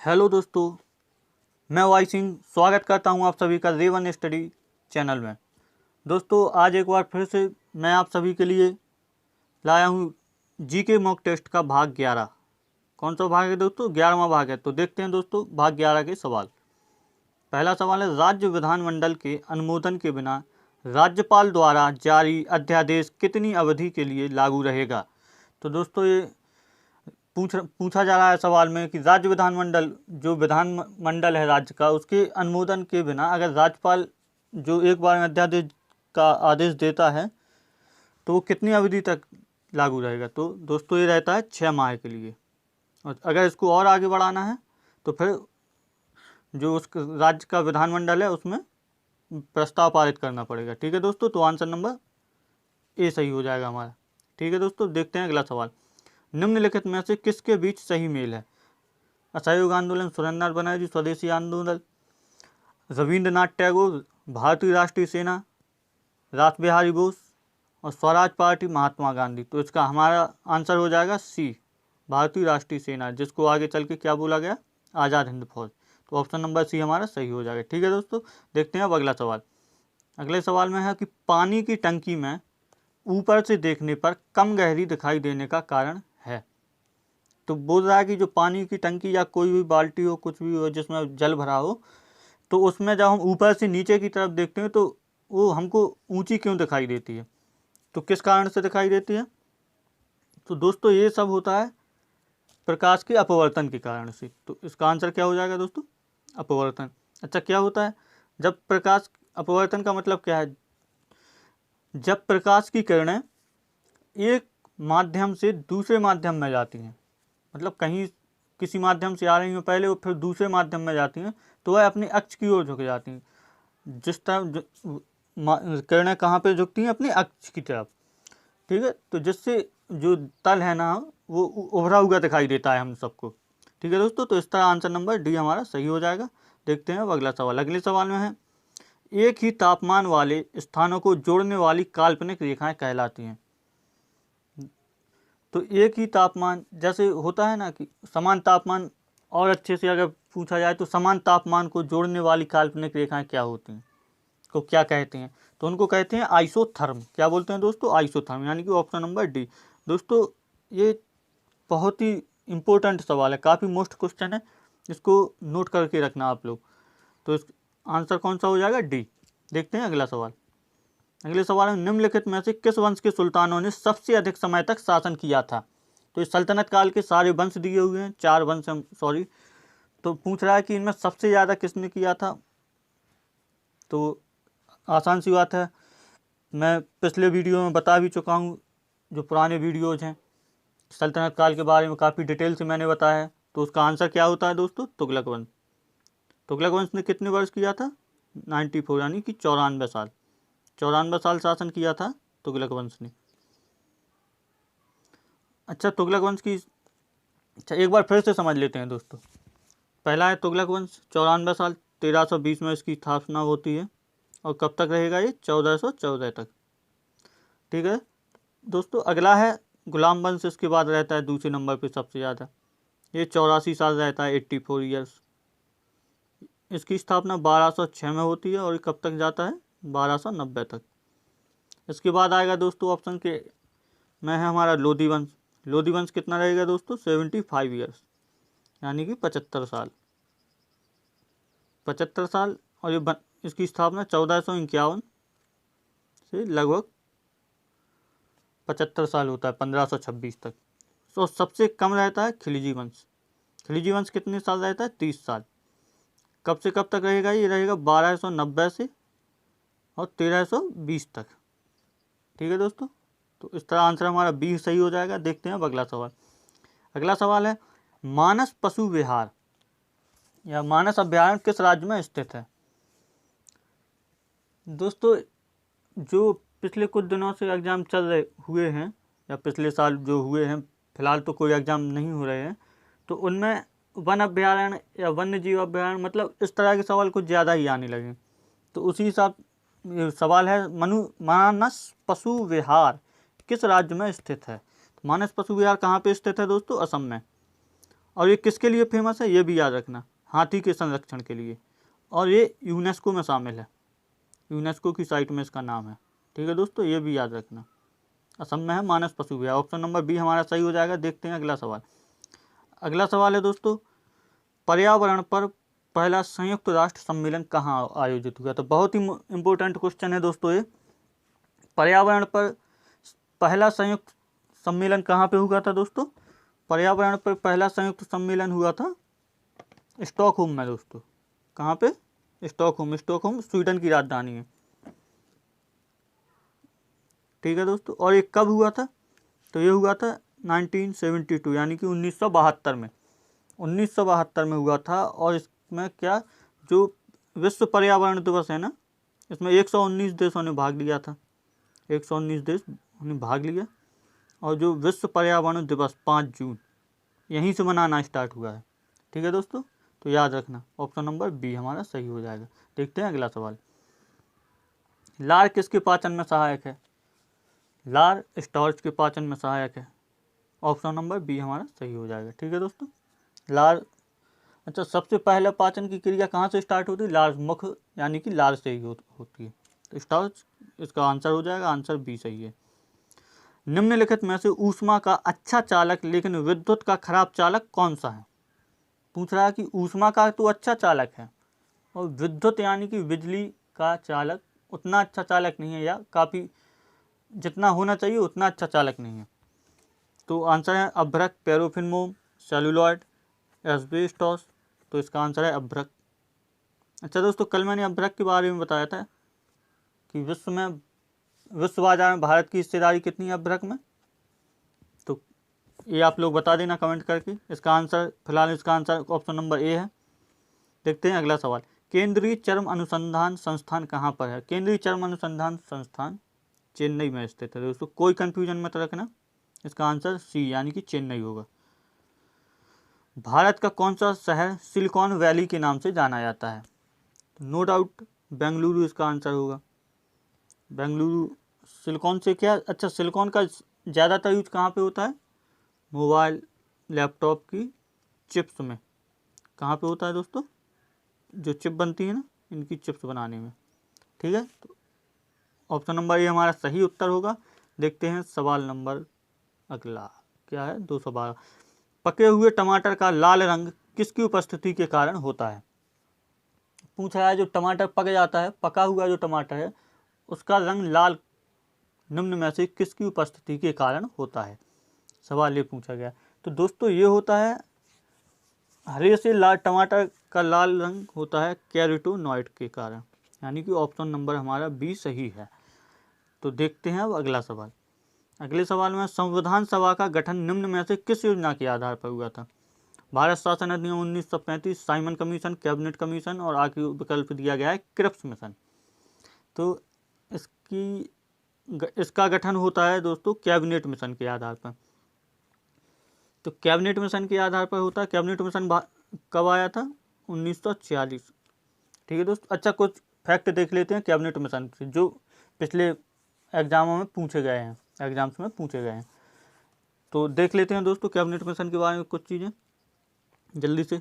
Hello दोस्तों, मैं Y Singh स्वागत करता हूं आप सभी का रेवन स्टडी चैनल में। दोस्तों, आज एक बार फिर से मैं आप सभी के लिए लाया हूं जीके मॉक टेस्ट का भाग 11। कौन सा भाग है दोस्तों? 11वां भाग है। तो देखते हैं दोस्तों भाग 11 के सवाल। पहला सवाल है, राज्य विधानमंडल के अनुमोदन के बिना राज्यपाल द्वारा जारी अध्यादेश कितनी अवधि के लिए लागू रहेगा? तो दोस्तों ये पूछा जा रहा है सवाल में कि राज्य विधानमंडल, जो विधानमंडल है राज्य का, उसके अनुमोदन के बिना अगर राज्यपाल जो एक बार में अध्यादेश का आदेश देता है तो वो कितनी अवधि तक लागू रहेगा? तो दोस्तों ये रहता है 6 माह के लिए। और अगर इसको और आगे बढ़ाना है तो फिर जो उस राज्य का विधानमंडल है उसमें प्रस्ताव पारित करना पड़ेगा। ठीक है दोस्तों, तो आंसर नंबर ए सही हो जाएगा हमारा। ठीक है दोस्तों, देखते हैं अगला सवाल। निम्नलिखित में से किसके बीच सही मेल है? असहयोग आंदोलन, सुरेंद्रनाथ बनर्जी, स्वदेशी आंदोलन, रविंद्रनाथ टैगोर, भारतीय राष्ट्रीय सेना, रास बिहारी बोस और स्वराज पार्टी महात्मा गांधी। तो इसका हमारा आंसर हो जाएगा सी, भारतीय राष्ट्रीय सेना, जिसको आगे चल के क्या बोला गया? आज़ाद हिंद फौज। तो ऑप्शन नंबर सी हमारा सही हो जाएगा। ठीक है दोस्तों, देखते हैं अब अगला सवाल। अगले सवाल में है कि पानी की टंकी में ऊपर से देखने पर कम गहरी दिखाई देने का कारण है। तो बोल रहा है कि जो पानी की टंकी या कोई भी बाल्टी हो, कुछ भी हो जिसमें जल भरा हो, तो उसमें जब हम ऊपर से नीचे की तरफ देखते हैं तो वो हमको ऊंची क्यों दिखाई देती है? तो किस कारण से दिखाई देती है? तो दोस्तों ये सब होता है प्रकाश के अपवर्तन के कारण से। तो इसका आंसर क्या हो जाएगा दोस्तों? अपवर्तन। अच्छा, क्या होता है जब प्रकाश अपवर्तन का मतलब क्या है? जब प्रकाश की किरणें एक माध्यम से दूसरे माध्यम में जाती हैं, मतलब कहीं किसी माध्यम से आ रही हैं पहले, वो फिर दूसरे माध्यम में जाती हैं, तो वह अपने अक्ष की ओर झुक जाती हैं। जिस तरह किरणें कहाँ पे झुकती हैं? अपने अक्ष की तरफ। ठीक है, तो जिससे जो तल है ना वो उभरा हुआ दिखाई देता है हम सबको। ठीक है दोस्तों, तो इस तरह आंसर नंबर डी हमारा सही हो जाएगा। देखते हैं अब अगला सवाल। अगले सवाल में है, एक ही तापमान वाले स्थानों को जोड़ने वाली काल्पनिक रेखाएं कहलाती हैं। तो एक ही तापमान, जैसे होता है ना कि समान तापमान, और अच्छे से अगर पूछा जाए तो समान तापमान को जोड़ने वाली काल्पनिक रेखाएं क्या होती हैं, को क्या कहते हैं? तो उनको कहते हैं आइसोथर्म। क्या बोलते हैं दोस्तों? आइसोथर्म, यानी कि ऑप्शन नंबर डी। दोस्तों ये बहुत ही इम्पोर्टेंट सवाल है, काफ़ी मोस्ट क्वेश्चन है, इसको नोट करके रखना आप लोग। तो इस आंसर कौन सा हो जाएगा? डी। देखते हैं अगला सवाल। अगले सवाल में, निम्नलिखित में से किस वंश के सुल्तानों ने सबसे अधिक समय तक शासन किया था? तो इस सल्तनत काल के सारे वंश दिए हुए हैं, 4 वंश सॉरी। तो पूछ रहा है कि इनमें सबसे ज़्यादा किसने किया था? तो आसान सी बात है, मैं पिछले वीडियो में बता भी चुका हूँ, जो पुराने वीडियोज़ हैं सल्तनत काल के बारे में काफ़ी डिटेल से मैंने बताया है। तो उसका आंसर क्या होता है दोस्तों? तुगलक वंश। तुगलक वंश ने कितने वर्ष किया था? 94, यानी कि 94 साल। 94 साल शासन किया था तुगलक वंश ने। अच्छा, तुगलक वंश की, अच्छा एक बार फिर से समझ लेते हैं दोस्तों। पहला है तुगलक वंश, 94 साल, 1320 में इसकी स्थापना होती है और कब तक रहेगा ये? 1414 तक। ठीक है दोस्तों, अगला है गुलाम वंश, इसके बाद रहता है दूसरे नंबर पे सबसे ज़्यादा, ये 84 साल रहता है, 84 ईयर्स। इसकी स्थापना 1206 में होती है और ये कब तक जाता है? 1290 तक। इसके बाद आएगा दोस्तों ऑप्शन के में है हमारा लोधी वंश। लोधी वंश कितना रहेगा दोस्तों? 75 ईयर्स, यानी कि 75 साल। 75 साल, और ये इसकी स्थापना 1451 से लगभग 75 साल होता है, 1526 तक। तो सबसे कम रहता है खिलजी वंश। खिलजी वंश कितने साल रहता है? 30 साल। कब से कब तक रहेगा? ये रहेगा 1290 से और 1320 तक। ठीक है दोस्तों, तो इस तरह आंसर हमारा बी सही हो जाएगा। देखते हैं अब अगला सवाल। अगला सवाल है, मानस पशु विहार या मानस अभ्यारण्य किस राज्य में स्थित है? दोस्तों जो पिछले कुछ दिनों से एग्ज़ाम चल रहे हुए हैं, या पिछले साल जो हुए हैं, फिलहाल तो कोई एग्ज़ाम नहीं हो रहे हैं, तो उनमें वन अभ्यारण्य या वन्य जीव अभ्यारण्य, मतलब इस तरह के सवाल कुछ ज़्यादा ही आने लगे। तो उसी हिसाब सवाल है, मानस पशु विहार किस राज्य में स्थित है? तो मानस पशु विहार कहाँ पे स्थित है दोस्तों? असम में। और ये किसके लिए फेमस है ये भी याद रखना, हाथी के संरक्षण के लिए, और ये यूनेस्को में शामिल है, यूनेस्को की साइट में इसका नाम है। ठीक है दोस्तों, ये भी याद रखना। असम में है मानस पशु विहार। ऑप्शन नंबर बी हमारा सही हो जाएगा। देखते हैं अगला सवाल। अगला सवाल है दोस्तों, पर्यावरण पर पहला संयुक्त राष्ट्र सम्मेलन कहाँ आयोजित हुआ? तो बहुत ही इम्पोर्टेंट क्वेश्चन है दोस्तों ये। पर्यावरण पर पहला संयुक्त सम्मेलन कहाँ पे हुआ था दोस्तों? पर्यावरण पर पहला संयुक्त सम्मेलन हुआ था स्टॉकहोम में दोस्तों। कहाँ पे? स्टॉकहोम। स्टॉकहोम स्वीडन की राजधानी है। ठीक है दोस्तों, और ये कब हुआ था? तो ये हुआ था 1972 यानी कि 1972 में। 1972 में हुआ था। और इसमें क्या, जो विश्व पर्यावरण दिवस है ना, इसमें 119 देशों ने भाग लिया था। 119 देश ने भाग लिया। और जो विश्व पर्यावरण दिवस 5 जून यहीं से मनाना स्टार्ट हुआ है। ठीक है दोस्तों, तो याद रखना ऑप्शन नंबर बी हमारा सही हो जाएगा। देखते हैं अगला सवाल। लार किसके पाचन में सहायक है? लार स्टार्च के पाचन में सहायक है। ऑप्शन नंबर बी हमारा सही हो जाएगा। ठीक है दोस्तों, लार, अच्छा, सबसे पहले पाचन की क्रिया कहाँ से स्टार्ट होती है? लार मुख यानी कि लार से ही होती है। तो स्टार्च इसका आंसर हो जाएगा, आंसर बी सही है। निम्नलिखित में से ऊष्मा का अच्छा चालक लेकिन विद्युत का खराब चालक कौन सा है? पूछ रहा है कि ऊष्मा का तो अच्छा चालक है और विद्युत यानी कि बिजली का चालक उतना अच्छा चालक नहीं है, या काफ़ी जितना होना चाहिए उतना अच्छा चालक नहीं है। तो आंसर है अभ्रक, पैराफिन मोम, सेलुलॉइड, एस्बेस्टॉस। तो इसका आंसर है अभ्रक। अच्छा दोस्तों, कल मैंने अभ्रक के बारे में बताया था कि विश्व बाजार में भारत की हिस्सेदारी कितनी है अभ्रक में। तो ये आप लोग बता देना कमेंट करके। इसका आंसर फिलहाल इसका आंसर ऑप्शन नंबर ए है। देखते हैं अगला सवाल। केंद्रीय चर्म अनुसंधान संस्थान कहाँ पर है? केंद्रीय चर्म अनुसंधान संस्थान चेन्नई में स्थित है दोस्तों, कोई कंफ्यूजन मत रखना। इसका आंसर सी यानी कि चेन्नई होगा। भारत का कौन सा शहर सिलिकॉन वैली के नाम से जाना जाता है? नो डाउट बेंगलुरु इसका आंसर होगा। बेंगलुरु सिलिकॉन से क्या, अच्छा, सिलिकॉन का ज़्यादातर यूज कहाँ पे होता है? मोबाइल लैपटॉप की चिप्स में। कहाँ पे होता है दोस्तों? जो चिप बनती है ना, इनकी चिप्स बनाने में। ठीक है, तो ऑप्शन नंबर ये हमारा सही उत्तर होगा। देखते हैं सवाल नंबर अगला क्या है, 212। पके हुए टमाटर का लाल रंग किसकी उपस्थिति के कारण होता है? पूछा है जो टमाटर पक जाता है, पका हुआ जो टमाटर है उसका रंग लाल निम्न में से किसकी उपस्थिति के कारण होता है? सवाल ये पूछा गया। तो दोस्तों ये होता है, हरे से लाल टमाटर का लाल रंग होता है कैरोटीनॉइड के कारण, यानी कि ऑप्शन नंबर हमारा बी सही है। तो देखते हैं अब अगला सवाल। अगले सवाल में, संविधान सभा का गठन निम्न में से किस योजना के आधार पर हुआ था? भारत शासन अधिनियम 1935, साइमन कमीशन, कैबिनेट कमीशन, और आखिरी विकल्प दिया गया है क्रिप्स मिशन। तो इसका गठन होता है दोस्तों कैबिनेट मिशन के आधार पर। तो कैबिनेट मिशन के आधार पर होता है। कैबिनेट मिशन कब आया था? 1946। ठीक है दोस्तों, अच्छा, कुछ फैक्ट देख लेते हैं कैबिनेट मिशन से जो पिछले एग्जामों में पूछे गए हैं, एग्जाम्स में पूछे गए हैं। तो देख लेते हैं दोस्तों कैबिनेट मिशन के बारे में कुछ चीज़ें जल्दी से।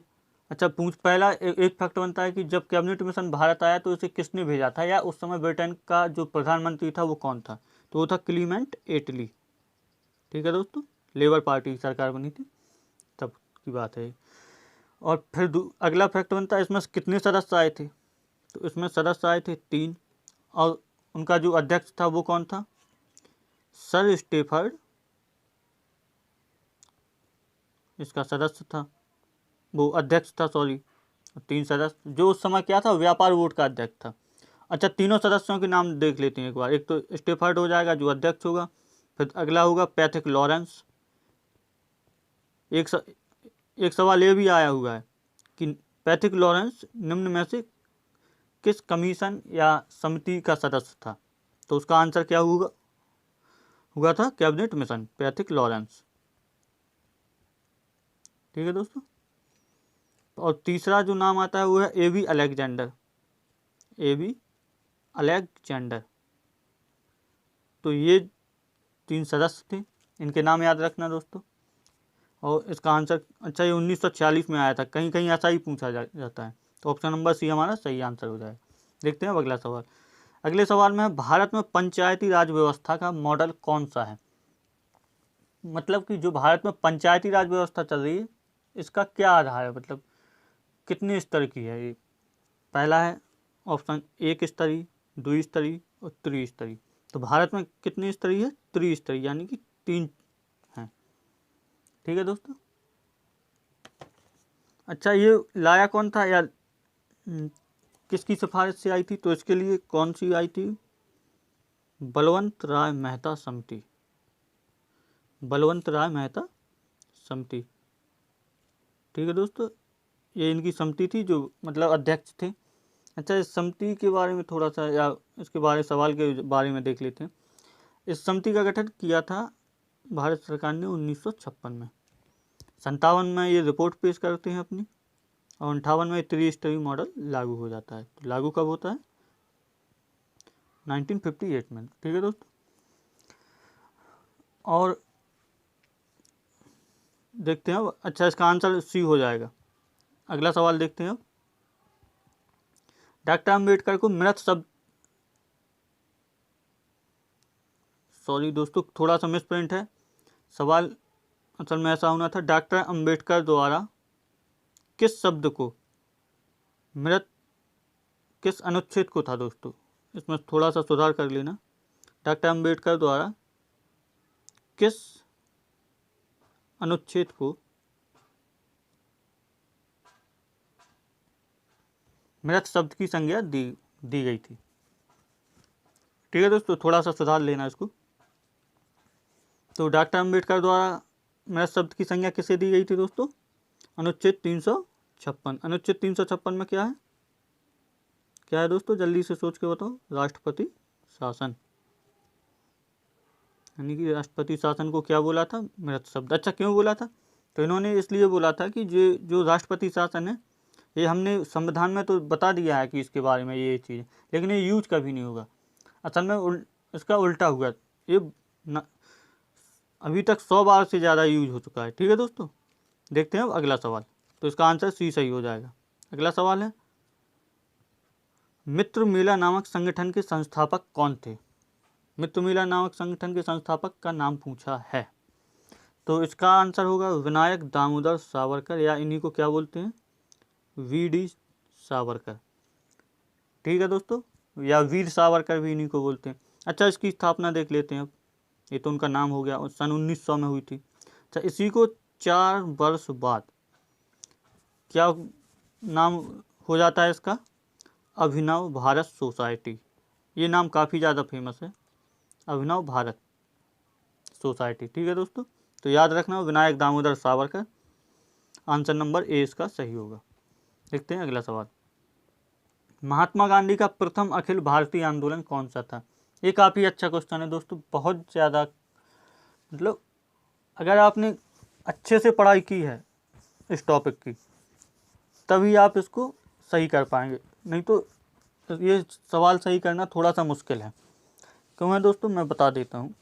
अच्छा, पहला एक फैक्ट बनता है कि जब कैबिनेट मिशन भारत आया तो इसे किसने भेजा था, या उस समय ब्रिटेन का जो प्रधानमंत्री था वो कौन था? तो वो था क्लीमेंट एटली। ठीक है दोस्तों, लेबर पार्टी की सरकार बनी थी तब की बात है। और फिर अगला फैक्ट बनता है इसमें कितने सदस्य आए थे? तो इसमें सदस्य आए थे 3, और उनका जो अध्यक्ष था वो कौन था? सर स्टेफर्ड इसका सदस्य था, वो अध्यक्ष था, सॉरी। 3 सदस्य, जो उस समय क्या था, व्यापार बोर्ड का अध्यक्ष था। अच्छा, तीनों सदस्यों के नाम देख लेते हैं एक बार। एक तो स्टेफर्ड हो जाएगा जो अध्यक्ष होगा, फिर अगला होगा पैथिक लॉरेंस। एक सवाल ये भी आया हुआ है कि पैथिक लॉरेंस निम्न में से किस कमीशन या समिति का सदस्य था? तो उसका आंसर क्या हुआ था कैबिनेट मिशन, पैथिक लॉरेंस। ठीक है दोस्तों, और तीसरा जो नाम आता है वो है एबी अलेक्जेंडर। AB Alexander. तो ये 3 सदस्य थे, इनके नाम याद रखना दोस्तों। और इसका आंसर, अच्छा ये 1946 में आया था, कहीं कहीं ऐसा ही पूछा जाता है। तो ऑप्शन नंबर सी हमारा सही आंसर हो जाएगा। देखते हैं अब अगला सवाल। अगले सवाल में, भारत में पंचायती राज व्यवस्था का मॉडल कौन सा है? मतलब कि जो भारत में पंचायती राज व्यवस्था चल रही है, इसका क्या आधार है, मतलब कितने स्तर की है ये? पहला है ऑप्शन एक स्तरीय, द्विस्तरीय और त्रिस्तरीय। तो भारत में कितनी स्तरीय है? त्रिस्तरीय, यानी कि 3 हैं। ठीक है दोस्तों। अच्छा, ये लाया कौन था यार, किसकी सिफारिश से आई थी? तो इसके लिए कौन सी आई थी? बलवंत राय मेहता समिति, बलवंत राय मेहता समिति। ठीक है दोस्तों, ये इनकी समिति थी जो मतलब अध्यक्ष थे। अच्छा, इस समिति के बारे में थोड़ा सा, या इसके बारे सवाल के बारे में देख लेते हैं। इस समिति का गठन किया था भारत सरकार ने 1956 में। 57 में ये रिपोर्ट पेश करते हैं अपनी, और 58 में त्रिस्तरीय मॉडल लागू हो जाता है। तो लागू कब होता है? 1958 में। ठीक है दोस्तों, और देखते हैं अब। अच्छा, इसका आंसर सी हो जाएगा। अगला सवाल देखते हैं अब। डॉक्टर अम्बेडकर को मृत शब्द, सॉरी दोस्तों थोड़ा सा मिसप्रिंट है, सवाल असल में ऐसा होना था, डॉक्टर अम्बेडकर द्वारा किस शब्द को मृत, किस अनुच्छेद को था दोस्तों, इसमें थोड़ा सा सुधार कर लेना। डॉक्टर अम्बेडकर द्वारा किस अनुच्छेद को मृत शब्द की संज्ञा दी गई थी? ठीक है दोस्तों, थोड़ा सा सुधार लेना इसको। तो डॉक्टर अम्बेडकर द्वारा मृत शब्द की संज्ञा किसे दी गई थी दोस्तों? अनुच्छेद 356। अनुच्छेद 356 में क्या है? क्या है दोस्तों, जल्दी से सोच के बताओ। राष्ट्रपति शासन, यानी कि राष्ट्रपति शासन को क्या बोला था? मृत शब्द। अच्छा, क्यों बोला था? तो इन्होंने इसलिए बोला था कि जो राष्ट्रपति शासन है, ये हमने संविधान में तो बता दिया है कि इसके बारे में ये चीज़, लेकिन ये यूज कभी नहीं होगा। असल में इसका उल्टा हुआ, ये अभी तक 100 बार से ज़्यादा यूज हो चुका है। ठीक है दोस्तों, देखते हैं अब अगला सवाल। तो इसका आंसर सी सही हो जाएगा। अगला सवाल है, मित्र मेला नामक संगठन के संस्थापक कौन थे? मित्र मेला नामक संगठन के संस्थापक का नाम पूछा है। तो इसका आंसर होगा विनायक दामोदर सावरकर, या इन्हीं को क्या बोलते हैं? वी.डी. सावरकर। ठीक है दोस्तों, या वीर सावरकर भी इन्हीं को बोलते हैं। अच्छा, इसकी स्थापना देख लेते हैं अब। ये तो उनका नाम हो गया, और सन 1900 में हुई थी। अच्छा, इसी को 4 वर्ष बाद क्या नाम हो जाता है इसका? अभिनव भारत सोसाइटी। ये नाम काफ़ी ज़्यादा फेमस है, अभिनव भारत सोसाइटी। ठीक है दोस्तों, तो याद रखना Vinayak Damodar Savarkar, answer number A इसका सही होगा। देखते हैं अगला सवाल। महात्मा गांधी का प्रथम अखिल भारतीय आंदोलन कौन सा था? ये काफ़ी अच्छा क्वेश्चन है दोस्तों, बहुत ज़्यादा, मतलब अगर आपने अच्छे से पढ़ाई की है इस टॉपिक की, तभी आप इसको सही कर पाएंगे, नहीं तो ये सवाल सही करना थोड़ा सा मुश्किल है। क्यों है दोस्तों, मैं बता देता हूँ।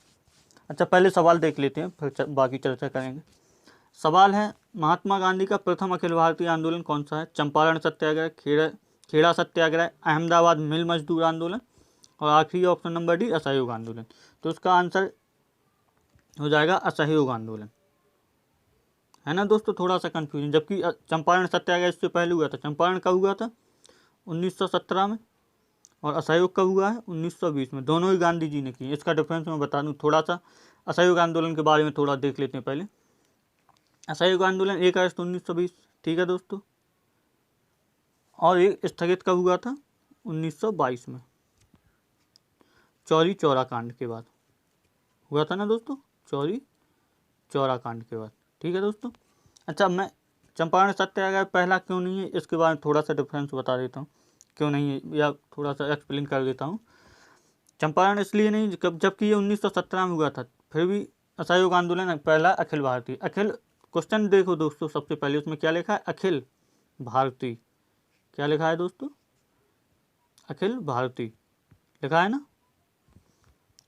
अच्छा, पहले सवाल देख लेते हैं, फिर बाकी चर्चा करेंगे। सवाल है, महात्मा गांधी का प्रथम अखिल भारतीय आंदोलन कौन सा है? चंपारण सत्याग्रह, खेड़ा सत्याग्रह, अहमदाबाद मिल मजदूर आंदोलन, और आखिरी ऑप्शन नंबर डी असहयोग आंदोलन। तो इसका आंसर हो जाएगा असहयोग आंदोलन, है ना दोस्तों, थोड़ा सा कन्फ्यूजन। जबकि चंपारण सत्याग्रह इससे पहले हुआ था। चंपारण कब हुआ था? 1917 में, और असहयोग कब हुआ है? 1920 में। दोनों ही गांधी जी ने किए। इसका डिफरेंस मैं बता दूं थोड़ा सा। असहयोग आंदोलन के बारे में थोड़ा देख लेते हैं पहले। असहयोग आंदोलन 1 अगस्त 1920, ठीक है दोस्तों, और ये स्थगित कब हुआ था? 1922 में, चौरी चौरा कांड के बाद हुआ था ना दोस्तों, चौरी चौरा कांड के बाद। ठीक है दोस्तों। अच्छा, मैं चंपारण सत्याग्रह पहला क्यों नहीं है, इसके बारे में थोड़ा सा डिफरेंस बता देता हूँ, क्यों नहीं है, या थोड़ा सा एक्सप्लेन कर देता हूँ। चंपारण इसलिए नहीं, जबकि ये 1917 में हुआ था, फिर भी असहयोग आंदोलन पहला अखिल भारतीय। अखिल, क्वेश्चन देखो दोस्तों, सबसे पहले उसमें क्या लिखा है? अखिल भारतीय। क्या लिखा है दोस्तों? अखिल भारतीय लिखा है ना।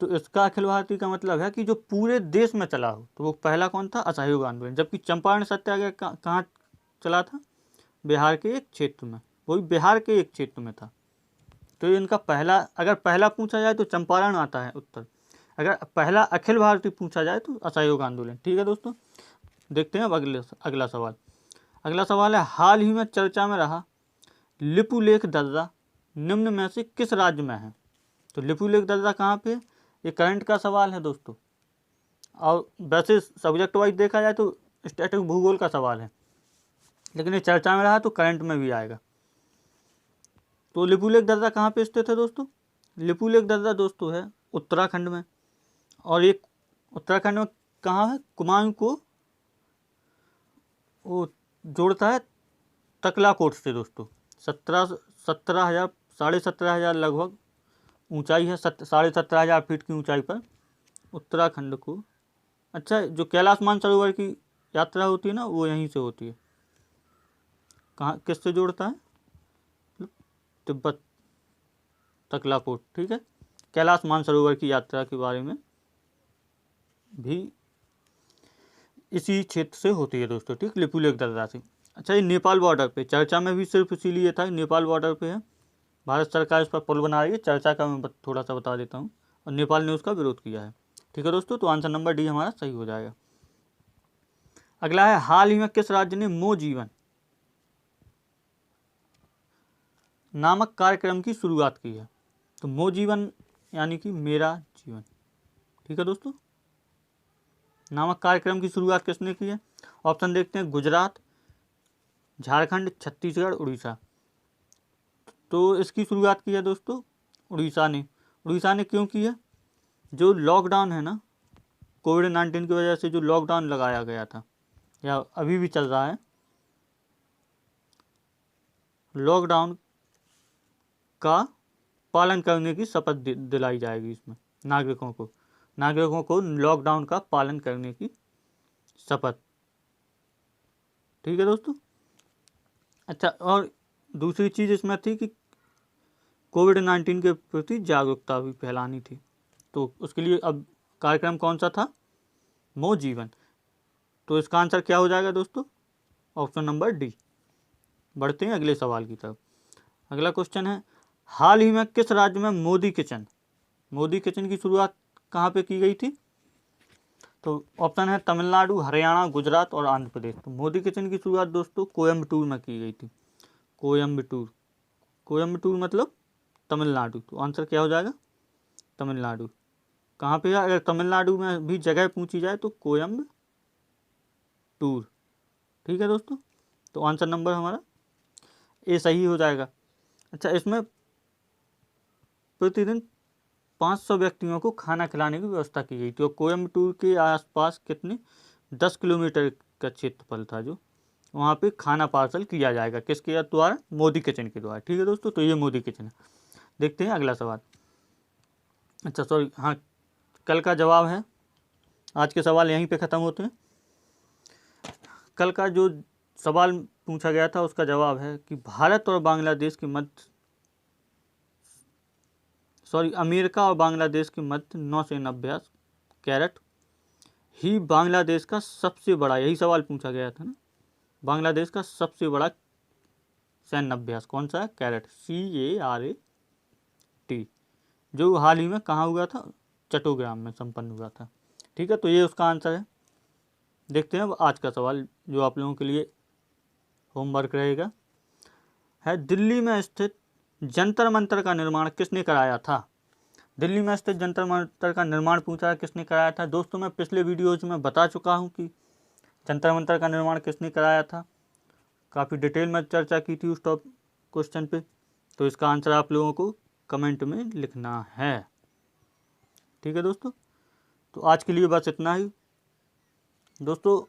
तो इसका अखिल भारतीय का मतलब है कि जो पूरे देश में चला हो। तो वो पहला कौन था? असहयोग आंदोलन। जबकि चंपारण सत्याग्रह कहाँ चला था? बिहार के एक क्षेत्र में, वही बिहार के एक क्षेत्र में था। तो इनका पहला, अगर पहला पूछा जाए तो चंपारण आता है उत्तर, अगर पहला अखिल भारतीय पूछा जाए तो असहयोग आंदोलन। ठीक है दोस्तों, देखते हैं अब अगला सवाल। अगला सवाल है, हाल ही में चर्चा में रहा लिपुलेख दर्रा निम्न में से किस राज्य में है? तो लिपुलेख दर्रा कहाँ पे? ये करंट का सवाल है दोस्तों, और वैसे सब्जेक्ट वाइज देखा जाए तो स्टैटिक भूगोल का सवाल है, लेकिन ये चर्चा में रहा तो करंट में भी आएगा। तो लिपुलेख दर्रा कहाँ पे स्थित है दोस्तों? लिपुलेख दर्रा दोस्तों है उत्तराखंड में, और एक उत्तराखंड में कहाँ है? कुमाऊं को वो जोड़ता है तकलाकोट से दोस्तों। 17,000 17,500 लगभग ऊंचाई है, 17,500 फीट की ऊंचाई पर उत्तराखंड को। अच्छा, जो कैलाश मानसरोवर की यात्रा होती है ना, वो यहीं से होती है। कहाँ, किससे जोड़ता है? तिब्बत तकलाकोट। ठीक है, कैलाश मानसरोवर की यात्रा के बारे में भी इसी क्षेत्र से होती है दोस्तों। ठीक, लिपुलेख दर्रा से। अच्छा, ये नेपाल बॉर्डर पे चर्चा में भी सिर्फ इसीलिए था, नेपाल बॉर्डर पे है, भारत सरकार इस पर पुल बना रही है, चर्चा का मैं थोड़ा सा बता देता हूँ, और नेपाल ने उसका विरोध किया है। ठीक है दोस्तों, तो आंसर नंबर डी हमारा सही हो जाएगा। अगला है, हाल ही में किस राज्य ने मो जीवन नामक कार्यक्रम की शुरुआत की है? तो मो जीवन यानी कि मेरा जीवन। ठीक है दोस्तों, नामक कार्यक्रम की शुरुआत किसने की है? ऑप्शन देखते हैं, गुजरात, झारखंड, छत्तीसगढ़, उड़ीसा। तो इसकी शुरुआत की है दोस्तों उड़ीसा ने। उड़ीसा ने क्यों की है? जो लॉकडाउन है ना, कोविड-19 की वजह से जो लॉकडाउन लगाया गया था, या अभी भी चल रहा है, लॉकडाउन का पालन करने की शपथ दिलाई जाएगी इसमें नागरिकों को लॉकडाउन का पालन करने की शपथ। ठीक है दोस्तों। अच्छा, और दूसरी चीज़ इसमें थी कि कोविड-19 के प्रति जागरूकता भी फैलानी थी, तो उसके लिए अब कार्यक्रम कौन सा था? मो जीवन। तो इसका आंसर क्या हो जाएगा दोस्तों? Option number D. बढ़ते हैं अगले सवाल की तरफ। अगला क्वेश्चन है, हाल ही में किस राज्य में मोदी किचन की शुरुआत कहाँ पे की गई थी? तो ऑप्शन है तमिलनाडु, हरियाणा, गुजरात और आंध्र प्रदेश। तो मोदी किचन की शुरुआत दोस्तों कोयम्बटूर में की गई थी। कोयम्बटूर मतलब तमिलनाडु। तो आंसर क्या हो जाएगा? तमिलनाडु। कहाँ पे है? अगर तमिलनाडु में भी जगह पूछी जाए तो कोयम्बटूर। ठीक है दोस्तों, तो आंसर नंबर हमारा ए सही हो जाएगा। अच्छा, इसमें प्रतिदिन 500 व्यक्तियों को खाना खिलाने की व्यवस्था की गई थी, और कोयम्बटूर के आसपास कितने 10 किलोमीटर का क्षेत्रफल था, जो वहाँ पे खाना पार्सल किया जाएगा। किसके द्वारा? मोदी किचन के द्वारा। ठीक है दोस्तों, तो ये मोदी किचन है। देखते हैं अगला सवाल। अच्छा सॉरी, हाँ, कल का जवाब है। आज के सवाल यहीं पे ख़त्म होते हैं। कल का जो सवाल पूछा गया था उसका जवाब है कि भारत और बांग्लादेश के मध्य, अमेरिका और बांग्लादेश के मध्य नौसेना अभ्यास कैरट ही बांग्लादेश का सबसे बड़ा, यही सवाल पूछा गया था ना, बांग्लादेश का सबसे बड़ा सैन्य अभ्यास कौन सा है? कैरट, CARAT, जो हाल ही में कहाँ हुआ था? चट्टोग्राम में संपन्न हुआ था। ठीक है, तो ये उसका आंसर है। देखते हैं अब आज का सवाल, जो आप लोगों के लिए होमवर्क रहेगा, है दिल्ली में स्थित जंतर मंतर का निर्माण किसने कराया था? दिल्ली में स्थित जंतर मंतर का निर्माण पूछा किसने कराया था? दोस्तों, मैं पिछले वीडियोज में बता चुका हूँ कि जंतर मंतर का निर्माण किसने कराया था, काफ़ी डिटेल में चर्चा की थी उस क्वेश्चन पे। तो इसका आंसर आप लोगों को कमेंट में लिखना है। ठीक है दोस्तों, तो आज के लिए बस इतना ही। दोस्तों,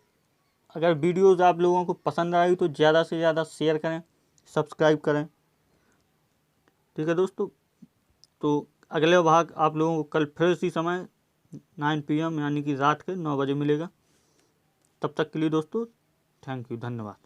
अगर वीडियोज़ आप लोगों को पसंद आई तो ज़्यादा से ज़्यादा शेयर करें, सब्सक्राइब करें। ठीक है दोस्तों, तो अगले भाग आप लोगों को कल फिर इसी समय 9 PM यानी कि रात के 9 बजे मिलेगा। तब तक के लिए दोस्तों थैंक यू, धन्यवाद।